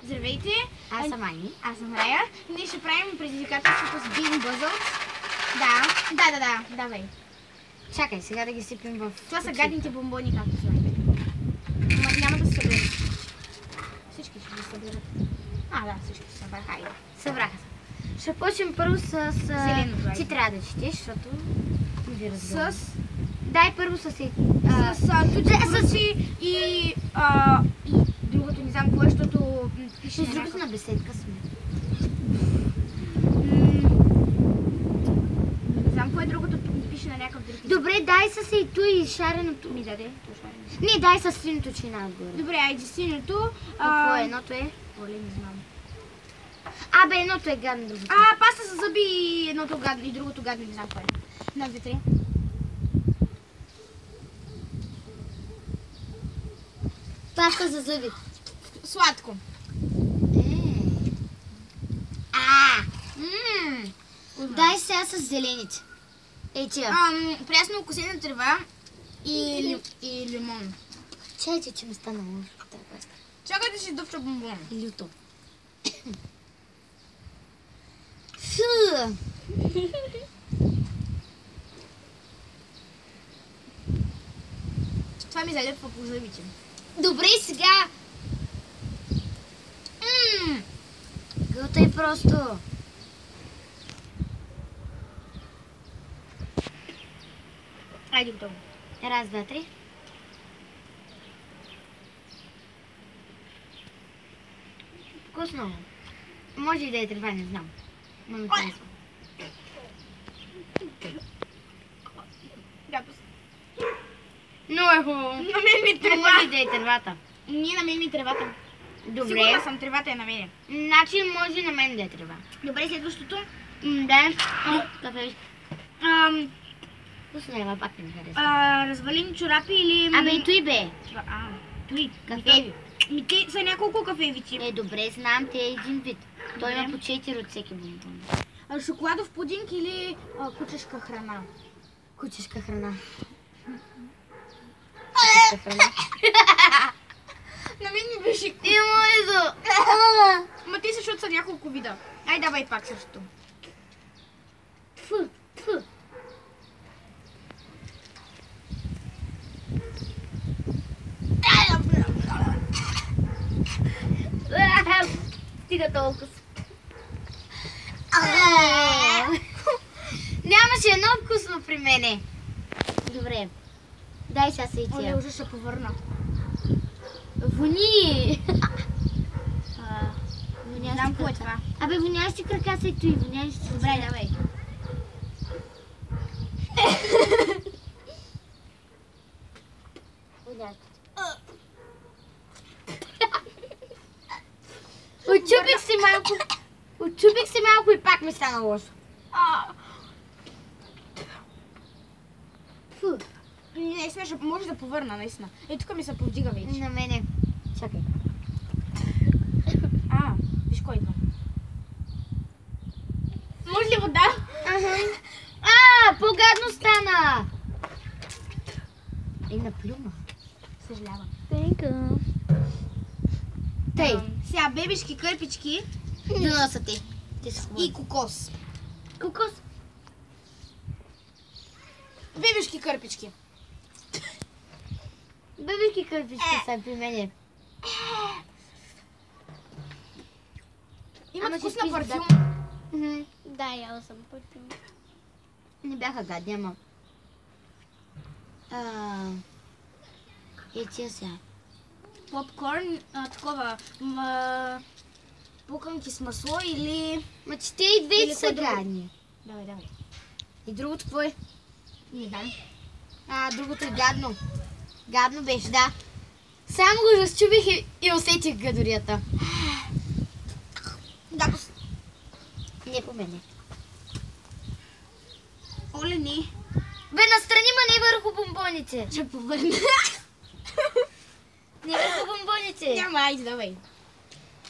Здравейте! Аз съм Ани. Аз съм Рая. Ние ще правим предизвикателството с Bean Buzzles. Да, давай. Чакай, сега да ги сипим в... Това са гадните бомбони, както знаете. Няма да се съберат. Всички ще ги съберат. Всички се събраха. Хайде. Събраха се. Ще почнем първо с... Зеленото. Ти трябва да четеш, защото... С... Дай първо с... С и другото не знам кое, защото пише С другото на беседка сме. Не знам кое другото пише на някакъв друг. Добре, дай с ето и шареното. Ми даде. Не, дай с синото чина отгоре. Добре, айде синото. Какво е? Едното е? Оле, не знам. Абе, едното е гадно, другото. Паста с зъби и едното гадно и другото гадно, не знам кое. 1, 2, 3. Паста за зъби. Сладко. Дай сега с зелените. Ей тия. Прясно окосена трева и лимон. Чайте, че ми стана лошо. Чакай да си дъвча бомбон. Люто. Това ми залепва по зъбите. Добре, сега. Гълтай просто. Айде готово. Раз, два, три. Вкусно. Може и да е трева, не знам. Но ми харесва. Но е хубаво. На мен ми трева. Може и да е тревата. Ние на мен ми тревата. Добре. Сигурна съм, тревата е на мене. Значи може на мен да е трева. Добре, следващото. Да. Кафе. Вкусно е, пак не ми харесва. Развалени чорапи или... Абе и той бе. Той. Кафеви. Те са няколко кафевици. Добре, знам, те е един вид. Той има по 4 от всеки бомбон. Шоколадов пудинг или кучешка храна? Кучешка храна. Кучешка храна. На мен ми беше... И моето! Ма те са, защото са няколко вида. Ай, давай пак същото. Тфу. Стига толкова. Нямаше едно вкусно при мене. Добре. Дай сега се и Оле, тия. уже ще повърна. Вони! Не знам кое е това. Абе, вонящи крака са и той, вонящи. Добре, давай. Отчупих си малко и пак ми стана лошо. Фу. Не смеш, може да повърна, наистина. Тук ми се повдига вече. На мене. Чакай. Виж кой идва. Може ли вода? По-гадно стана! Наплюма. Съжалявам. Тъй. Сега бебешки кърпички До носа ти. и кокос. Кокос. Бебешки кърпички. Бебешки кърпички са при мене. Имат вкус на парфюм. Да, яла съм парфюм. Не бяха гадни, ама. Тия сега. Попкорн, такова, пуканки с масло или... Ма че те и двете Или са кое друго? гадни. Давай. И другото какво е? Не знам. Другото е гадно. Гадно беше, да. Само го разчупих и усетих гадорията. Гадост. Не по мене. Оле, не. Бе, настрани, ма не върху бомбоните. Ще повърна. Не върху бомбоните. Няма, айде, давай.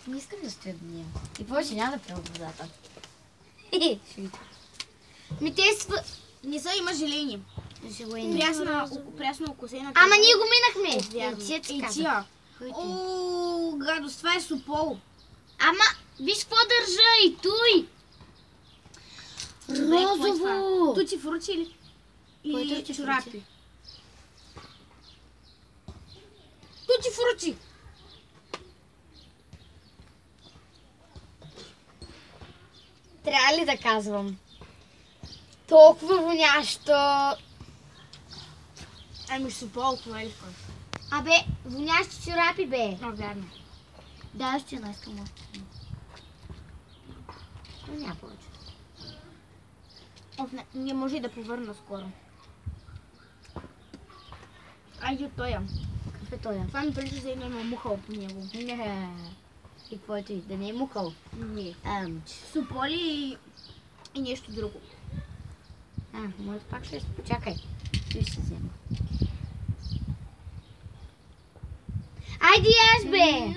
Не искам да стоя до нея. И повече няма да пия от водата. Ми те Не са, има желени. Прясно окосена. Ама ние го минахме. Вярно. Тия ти казах. Гадост, това е супол. Ама, виж какво държа и той. Розово. Тути фрути или? Кой И тути чорапи. фрути? Тути фрути. Трябва ли да казвам? Толкова вонящо. Ами супол, това е ли? Абе, вонящи чорапи, бе. Но, вярно. Да, ще една искам още. Но няма повече. Не може и да повърна скоро. Айде от тоя. Какъв е той? Това ми прилича за едно има мухъл по него. Не. И каквото и да не е мукъл. Не. Суполи И нещо друго. може пак ще почакай. Той ще взема. Айде аз, бе!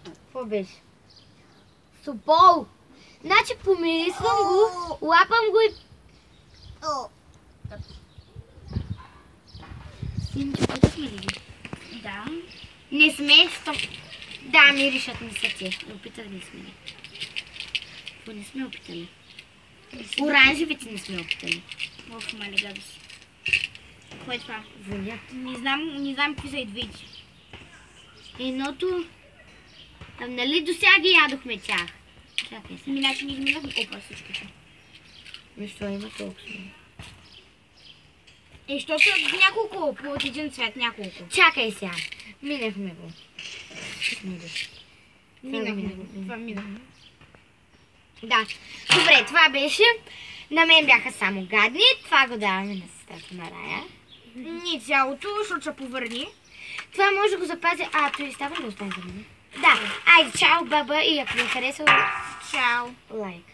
Какво беше? Супол! Значи помирисвам го, лапам го и... Синчо, пътахме ли ги? Да. Не сме, що... Да, миришат ми са те. Опитали сме ги. Какво не сме опитали? Оранжевите не сме опитали. Ох, мале, гадост. Кое е това? Вонят. Не знам какви са и двете. Едното... нали до сега ги ядохме тях? Чакай се. Миначе ни изминахме. Опа, всичките. Защо има толкова? Защото са няколко, по един цвет няколко. Чакай сега. Минахме го. Минахме го. Това минахме. Да. Добре, това беше. На мен бяха само гадни. Това го даваме на сестрата на Рая. Не цялото, защото се повърни. Това може да го запазя. Той става ли да остане за мен? Да. Айде, чао, баба. И ако ви е харесало, Чао. лайк.